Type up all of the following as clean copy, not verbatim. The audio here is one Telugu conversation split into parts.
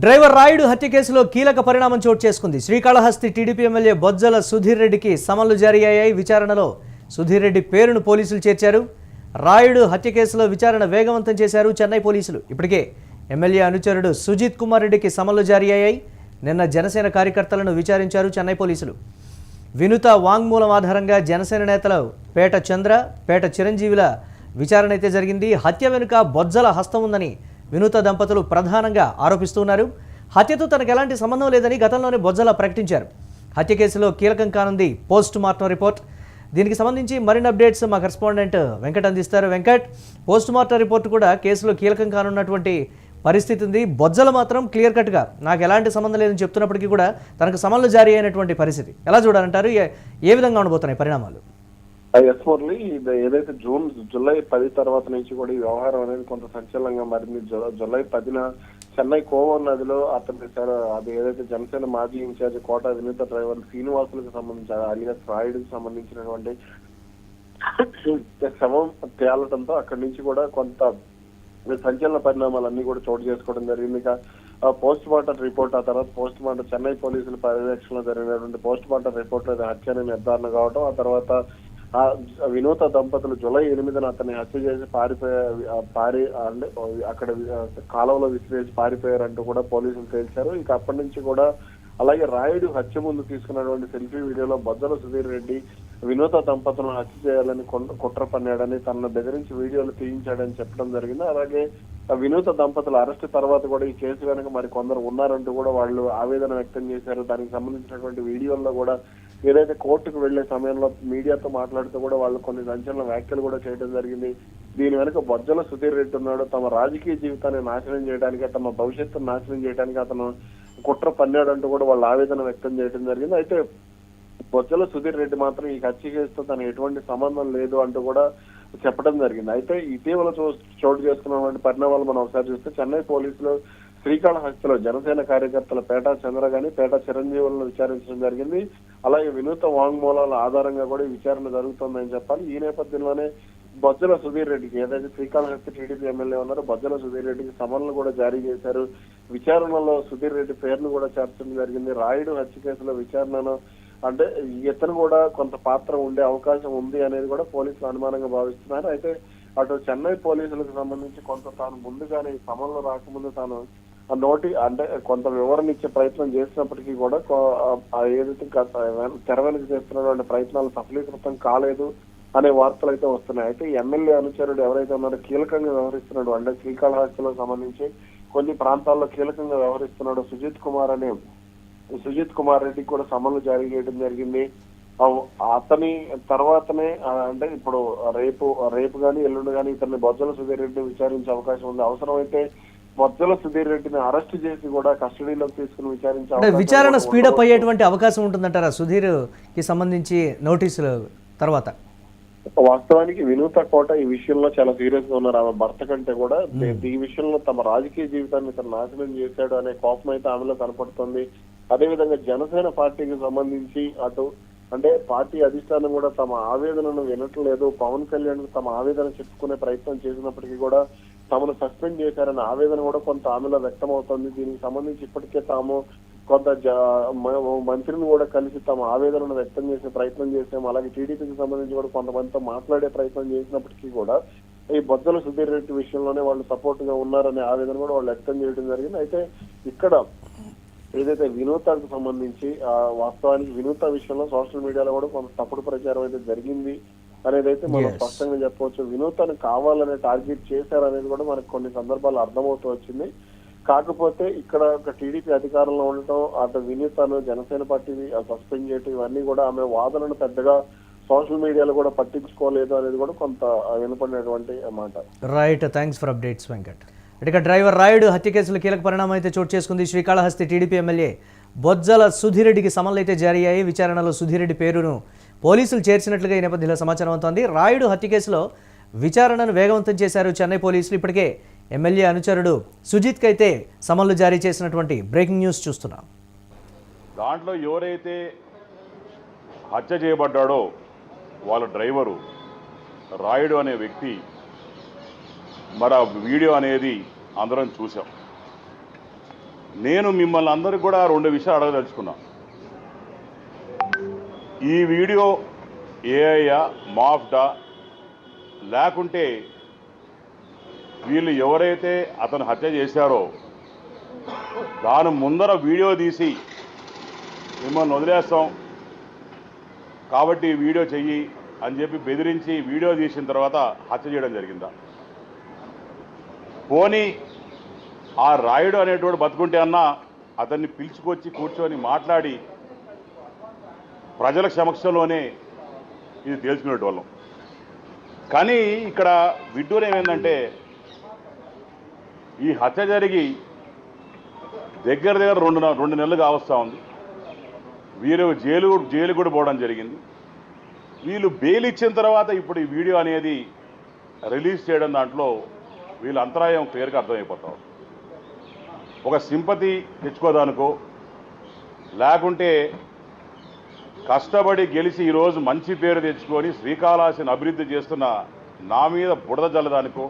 డ్రైవర్ రాయుడు హత్య కేసులో కీలక పరిణామం చోటు చేసుకుంది. శ్రీకాళహస్తి టీడీపీ ఎమ్మెల్యే బొజ్జల సుధీర్ రెడ్డికి సమన్లు జారీ అయ్యాయి. విచారణలో సుధీర్ రెడ్డి పేరును పోలీసులు చేర్చారు. రాయుడు హత్య కేసులో విచారణ వేగవంతం చేశారు చెన్నై పోలీసులు. ఇప్పటికే ఎమ్మెల్యే అనుచరుడు సుజిత్ కుమార్ రెడ్డికి సమన్లు జారీ అయ్యాయి. నిన్న జనసేన కార్యకర్తలను విచారించారు చెన్నై పోలీసులు. వినుత వాంగ్మూలం ఆధారంగా జనసేన నేతలు పేట చంద్ర, పేట చిరంజీవుల విచారణ అయితే జరిగింది. హత్య వెనుక బొజ్జల హస్తం ఉందని వినూత దంపతులు ప్రధానంగా ఆరోపిస్తున్నారు. హత్యతో తనకు ఎలాంటి సంబంధం లేదని గతంలోనే బొజ్జల ప్రకటించారు. హత్య కేసులో కీలకం కానుంది పోస్ట్ మార్టం రిపోర్ట్. దీనికి సంబంధించి మరిన్ని అప్డేట్స్ మా కరెస్పాండెంట్ వెంకట్ అందిస్తారు. వెంకట్, పోస్ట్ మార్టం రిపోర్ట్ కూడా కేసులో కీలకం కానున్నటువంటి పరిస్థితి ఉంది. బొజ్జల మాత్రం క్లియర్ కట్గా నాకు ఎలాంటి సంబంధం లేదని చెప్తున్నప్పటికీ కూడా తనకు సమన్లు జారీ అయినటువంటి పరిస్థితి ఎలా చూడాలంటారు? ఏ విధంగా ఉండబోతున్నాయి పరిణామాలు? ఎస్ మురళి, ఏదైతే జూలై 10 తర్వాత నుంచి కూడా ఈ వ్యవహారం అనేది కొంత సంచలనంగా మారింది. జూలై 10న చెన్నై కోవూర్ నదిలో అతని అది ఏదైతే జనసేన మాజీ ఇన్ఛార్జ్ కోట వినూత డ్రైవర్ శ్రీనివాసులకు సంబంధించి అలియాస్ రాయుడికి సంబంధించినటువంటి శవం తేలటంతో అక్కడి నుంచి కూడా కొంత సంచలన పరిణామాలన్నీ కూడా చోటు చేసుకోవడం జరిగింది. ఇక పోస్ట్ మార్టం రిపోర్ట్, ఆ తర్వాత పోస్ట్ మార్టం చెన్నై పోలీసుల పర్యవేక్షణలో జరిగినటువంటి పోస్ట్ మార్టం రిపోర్ట్ లో హత్య నిర్ధారణ కావడం, ఆ తర్వాత వినూత దంపతులు జూలై 8న అతన్ని హత్య చేసి అంటే అక్కడ కాలువలో విసిరేసి పారిపోయారంటూ కూడా పోలీసులు తేల్చారు. ఇక అప్పటి నుంచి కూడా అలాగే రాయుడు హత్య ముందు తీసుకున్నటువంటి సెల్ఫీ వీడియోలో బొజ్జల సుధీర్ రెడ్డి వినూత దంపతులను హత్య చేయాలని కుట్ర పన్నాడని, తనను బెదిరించి వీడియోలు తీయించాడని చెప్పడం జరిగింది. అలాగే వినూత దంపతుల అరెస్ట్ తర్వాత కూడా ఈ కేసు వెనక మరి కొందరు ఉన్నారంటూ కూడా వాళ్ళు ఆవేదన వ్యక్తం చేశారు. దానికి సంబంధించినటువంటి వీడియోల్లో కూడా ఏదైతే కోర్టుకు వెళ్లే సమయంలో మీడియాతో మాట్లాడుతూ కూడా వాళ్ళు కొన్ని సంచలన వ్యాఖ్యలు కూడా చేయడం జరిగింది. దీని వెనుక బొజ్జల సుధీర్ రెడ్డి ఉన్నాడు, తమ రాజకీయ జీవితాన్ని నాశనం చేయడానికి, తమ భవిష్యత్తును నాశనం చేయడానికి అతను కుట్ర పన్నాడంటూ కూడా వాళ్ళు ఆవేదన వ్యక్తం చేయడం జరిగింది. అయితే బొజ్జల సుధీర్ రెడ్డి మాత్రం ఈ హత్య కేసుతో తన ఎటువంటి సంబంధం లేదు అంటూ కూడా చెప్పడం జరిగింది. అయితే ఇటీవల చోటు చేసుకున్నటువంటి పరిణామాలు మనం ఒకసారి చూస్తే చెన్నై పోలీసులు శ్రీకాళహస్తిలో జనసేన కార్యకర్తల పేట చంద్ర గాని పేట చిరంజీవులను విచారించడం జరిగింది. అలాగే వినూత వాంగ్మూలాల ఆధారంగా కూడా ఈ విచారణ జరుగుతుందని చెప్పాలి. ఈ నేపథ్యంలోనే బొజ్జల సుధీర్ రెడ్డికి ఏదైతే శ్రీకాళహస్తి టీడీపీ ఎమ్మెల్యే ఉన్నారో బొజ్జల సుధీర్ రెడ్డికి సమన్లు కూడా జారీ చేశారు. విచారణలో సుధీర్ రెడ్డి పేరును కూడా చేర్చడం జరిగింది. రాయుడు హత్య కేసులో విచారణను అంటే ఇతను కూడా కొంత పాత్ర ఉండే అవకాశం ఉంది అనేది కూడా పోలీసులు అనుమానంగా భావిస్తున్నారు. అయితే అటు చెన్నై పోలీసులకు సంబంధించి కొంత తాను ముందుగానే ఈ సమన్లు రాకముందు తాను అంటే కొంత వివరణ ఇచ్చే ప్రయత్నం చేసినప్పటికీ కూడా ఏదైతే తెర వెనుక చేస్తున్నటువంటి ప్రయత్నాలు సఫలీకృతం కాలేదు అనే వార్తలు అయితే వస్తున్నాయి. అయితే ఎమ్మెల్యే అనుచరుడు ఎవరైతే ఉన్నారో కీలకంగా వ్యవహరిస్తున్నాడు, అంటే శ్రీకాళహస్తిలో సంబంధించి కొన్ని ప్రాంతాల్లో కీలకంగా వ్యవహరిస్తున్నాడు సుజిత్ కుమార్ రెడ్డికి కూడా సమన్లు జారీ చేయడం జరిగింది. అతని తర్వాతనే అంటే ఇప్పుడు రేపు కానీ ఎల్లుండి కానీ ఇతన్ని బొజ్జల సుధీర్ రెడ్డి విచారించే అవకాశం ఉంది. అవసరమైతే బొజ్జల సుధీర్ రెడ్డిని అరెస్ట్ చేసి కూడా కస్టడీలోకి తీసుకుని విచారణ స్పీడప్ అయ్యేటువంటి అవకాశం ఉంటుందంటారా సుధీర్ కి సంబంధించి నోటీసుల తర్వాత? వాస్తవానికి వినూత కోట ఈ విషయంలో చాలా సీరియస్ గా ఉన్నారు. ఆమె భర్త కంటే కూడా ఈ విషయంలో తమ రాజకీయ జీవితాన్ని తను నాశనం చేశాడు అనే కోపం అయితే ఆమెలో కనపడుతుంది. అదేవిధంగా జనసేన పార్టీకి సంబంధించి అటు అంటే పార్టీ అధిష్టానం కూడా తమ ఆవేదనను వినట్లేదు. పవన్ కళ్యాణ్ తమ ఆవేదన చెప్పుకునే ప్రయత్నం చేసినప్పటికీ కూడా తమను సస్పెండ్ చేశారన్న ఆవేదన కూడా కొంత ఆమెలో వ్యక్తం అవుతుంది. దీనికి సంబంధించి ఇప్పటికే తాము కొంత మంత్రిని కూడా కలిసి తమ ఆవేదనను వ్యక్తం చేసే ప్రయత్నం చేసాము. అలాగే టీడీపీకి సంబంధించి కూడా కొంతమందితో మాట్లాడే ప్రయత్నం చేసినప్పటికీ కూడా ఈ బొజ్జల సుధీర్ రెడ్డి విషయంలోనే వాళ్ళు సపోర్ట్ గా ఉన్నారనే ఆవేదన కూడా వాళ్ళు వ్యక్తం చేయడం జరిగింది. అయితే ఇక్కడ ఏదైతే వినూతకు సంబంధించి వాస్తవానికి వినూత విషయంలో సోషల్ మీడియాలో కూడా కొంత తప్పుడు ప్రచారం అయితే జరిగింది అనేది అయితే మనం స్పష్టంగా చెప్పవచ్చు. వినూతను కావాలనే టార్గెట్ చేశారనేది కూడా మనకు కొన్ని సందర్భాలు అర్థమవుతూ వచ్చింది. కాకపోతే ఇక్కడ ఒక టీడీపీ అధికారంలో ఉండటం, అటు వినూతను జనసేన పార్టీ సస్పెండ్ చేయటం, ఇవన్నీ కూడా ఆమె వాదనను పెద్దగా సోషల్ మీడియాలో కూడా పట్టించుకోలేదు అనేది కూడా కొంత వినపడినటువంటి మాట. Right, thanks for updates Venkat. ఇక డ్రైవర్ రాయుడు హత్య కేసులో కీలక పరిణామం అయితే చోటు చేసుకుంది. శ్రీకాళహస్తి టీడీపీ ఎమ్మెల్యే బొజ్జల సుధీర్ రెడ్డికి సమన్లు అయితే జారీ అయ్యాయి. విచారణలో సుధీర్ రెడ్డి పేరును పోలీసులు చేర్చినట్లుగా ఈ నేపథ్యంలో సమాచారం అవుతోంది. రాయుడు హత్య కేసులో విచారణను వేగవంతం చేశారు చెన్నై పోలీసులు. ఇప్పటికే ఎమ్మెల్యే అనుచరుడు సుజిత్కి అయితే సమన్లు జారీ చేసినటువంటి బ్రేకింగ్ న్యూస్ చూస్తున్నాం. దాంట్లో ఎవరైతే హత్య చేయబడ్డాడో వాళ్ళ డ్రైవరు రాయుడు అనే వ్యక్తి మరి ఆ వీడియో అనేది అందరం చూసాం. నేను మిమ్మల్ని అందరికీ కూడా 2 విషయాలు అడగదలుచుకున్నా. ఈ వీడియో ఏఐయా మాఫ్డా లేకుంటే వీళ్ళు ఎవరైతే అతను హత్య చేశారో దాని ముందర వీడియో తీసి మిమ్మల్ని వదిలేస్తాం కాబట్టి ఈ వీడియో చెయ్యి అని చెప్పి బెదిరించి వీడియో తీసిన తర్వాత హత్య చేయడం జరిగిందా? పోనీ ఆ రాయుడు అనేటువంటి బతుకుంటే అన్నా అతన్ని పిలుచుకొచ్చి కూర్చొని మాట్లాడి ప్రజల సమక్షంలోనే ఇది తేల్చుకునేటోళ్ళం. కానీ ఇక్కడ విడ్డూరం ఏమైందంటే ఈ హత్య జరిగి దగ్గర 2 నెలలు కావస్తూ ఉంది. వీరు జైలు కూడా పోవడం జరిగింది. వీళ్ళు బెయిల్ ఇచ్చిన తర్వాత ఇప్పుడు ఈ వీడియో అనేది రిలీజ్ చేయడం దాంట్లో వీళ్ళ అంతరాయం క్లియర్గా అర్థమైపోతాం. ఒక సింపతి తెచ్చుకోదానికో లేకుంటే కష్టపడి గెలిచి ఈరోజు మంచి పేరు తెచ్చుకొని శ్రీకాళహస్తిని అభివృద్ధి చేస్తున్న నా మీద బుడద జల్లదానికో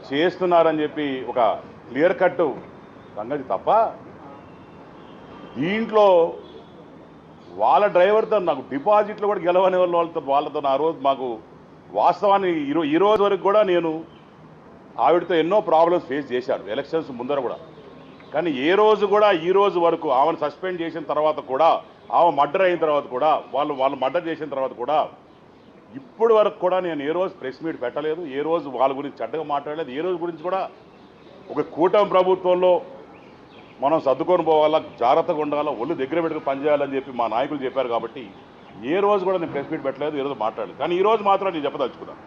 చేస్తున్నారని చెప్పి ఒక క్లియర్ కట్ సంగతి తప్ప దీంట్లో వాళ్ళ డ్రైవర్తో నాకు డిపాజిట్లు కూడా గెలవని వాళ్ళతో ఆ రోజు మాకు వాస్తవాన్ని ఈ రోజు వరకు కూడా నేను ఆవిడతో ఎన్నో ప్రాబ్లమ్స్ ఫేస్ చేశాను ఎలక్షన్స్ ముందర కూడా. కానీ ఏ రోజు కూడా ఈ రోజు వరకు ఆమెను సస్పెండ్ చేసిన తర్వాత కూడా ఆమె మర్డర్ అయిన తర్వాత కూడా వాళ్ళు మర్డర్ చేసిన తర్వాత కూడా ఇప్పటి వరకు కూడా నేను ఏ రోజు ప్రెస్ మీట్ పెట్టలేదు. ఏ రోజు వాళ్ళ గురించి చెడ్డగా మాట్లాడలేదు. ఏ రోజు గురించి కూడా ఒక కూటమి ప్రభుత్వంలో మనం సర్దుకొని పోవాలా, జాగ్రత్తగా ఉండాలా, ఒళ్ళు దగ్గర పెట్టుకుని పనిచేయాలని చెప్పి మా నాయకులు చెప్పారు. కాబట్టి ఏ రోజు కూడా నేను ప్రెస్ మీట్ పెట్టలేదు, ఏ రోజు మాట్లాడలేదు. కానీ ఈ రోజు మాత్రం నేను చెప్పదలుచుకున్నాను.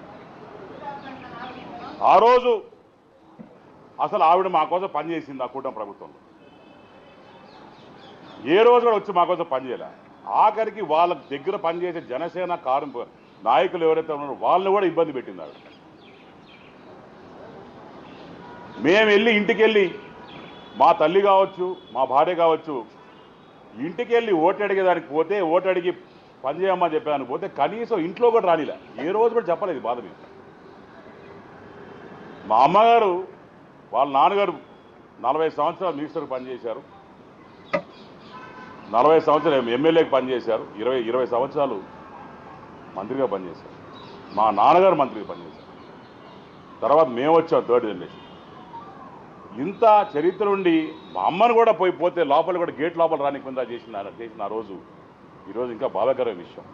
ఆ రోజు అసలు ఆవిడ మా కోసం పనిచేసింది ఆ కూటమి ప్రభుత్వంలో. ఏ రోజు కూడా వచ్చి మా కోసం పనిచేయలే. ఆఖరికి వాళ్ళ దగ్గర పనిచేసే జనసేన నాయకులు ఎవరైతే ఉన్నారో వాళ్ళని కూడా ఇబ్బంది పెట్టింది ఆవిడ. మేము వెళ్ళి ఇంటికి వెళ్ళి మా తల్లి కావచ్చు, మా భార్య కావచ్చు, ఇంటికి వెళ్ళి ఓటు అడిగేదానికి పోతే ఓటు అడిగి పనిచేయమని చెప్పేదానికి పోతే కనీసం ఇంట్లో కూడా రానిలే. ఏ రోజు కూడా చెప్పలేదు బాధ మీద. మా అమ్మగారు వాళ్ళ నాన్నగారు 40 సంవత్సరాలు మినిస్టర్కి పనిచేశారు, 40 సంవత్సరాలు ఎమ్మెల్యేకి పనిచేశారు, 20 సంవత్సరాలు మంత్రిగా పనిచేశారు. మా నాన్నగారు మంత్రిగా పనిచేశారు. తర్వాత మేము వచ్చాం 3rd జనరేషన్. ఇంత చరిత్ర ఉండి మా అమ్మను కూడా పోతే లోపల కూడా గేట్ లోపల రానికుండా చేసిన ఆ రోజు ఈరోజు ఇంకా బాధాకరమైన విషయం.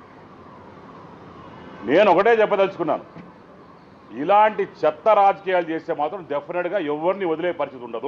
నేను ఒకటే చెప్పదలుచుకున్నాను, ఇలాంటి చెత్త రాజకీయాలు చేస్తే మాత్రం డెఫినెట్గా ఎవరిని వదిలే పరిస్థితి ఉండదు.